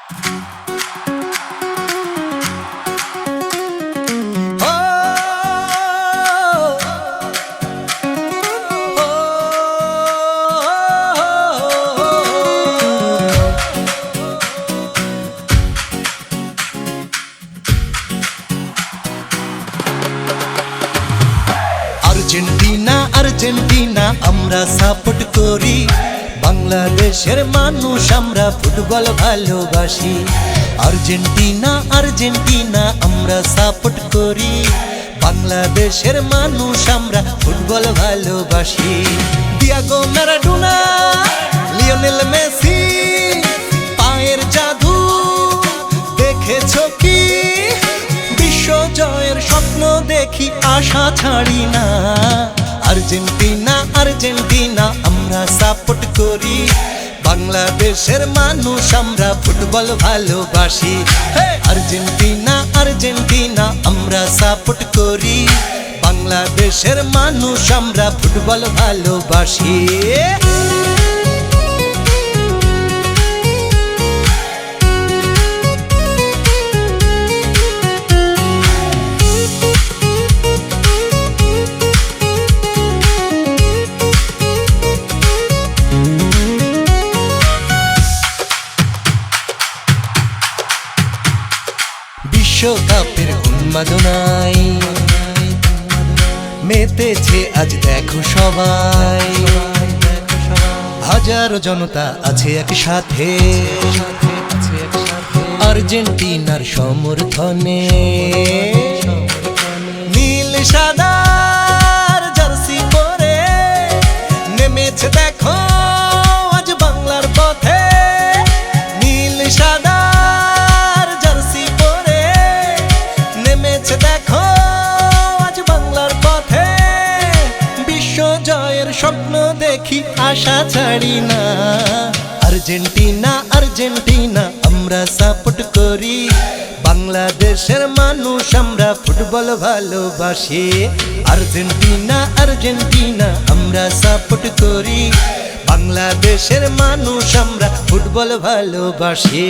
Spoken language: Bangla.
আর্জেন্টিনা আর্জেন্টিনা আমরা সাপোর্ট করি, বাংলাদেশের মানুষ আমরা ফুটবল ভালোবাসি। আর্জেন্টিনা আর্জেন্টিনা আমরা সাপোর্ট করি, বাংলাদেশের মানুষ আমরা ফুটবল ভালোবাসি। ডিয়েগো ম্যারাডোনা, লিওনেল মেসি, পায়ের জাদু দেখেছো কি? বিশ্ব জয়ের স্বপ্ন দেখি, আশা ছাড়ি না। আর্জেন্টিনা আর্জেন্টিনা আমরা সাপোর্ট করি, বাংলাদেশের মানুষ আমরা ফুটবল ভালোবাসি। আর্জেন্টিনা আর্জেন্টিনা আমরা সাপোর্ট করি, বাংলাদেশের মানুষ আমরা ফুটবল ভালোবাসি। বিশ্বকাপের উন্মাদনায় মেতেছে আজ দেখো সবাই, হাজারো জনতা আছে একসাথে আর্জেন্টিনার সমর্থনে। নীল সাদার জার্সি পরে নেমেছে দেখো আজ বাংলার পথে। নীল সাদার জার্সি পরে নেমেছে দেখো আজ বাংলার পথে। বিশ্ব জয়ের স্বপ্ন দেখি, আশা ছাড়ি না। আর্জেন্টিনা আর্জেন্টিনা আমরা সাপোর্ট করি, বাংলাদেশের মানুষ আমরা ফুটবল ভালোবাসি। আর্জেন্টিনা আর্জেন্টিনা আমরা সাপোর্ট করি, বাংলাদেশের মানুষ আমরা ফুটবল ভালোবাসি।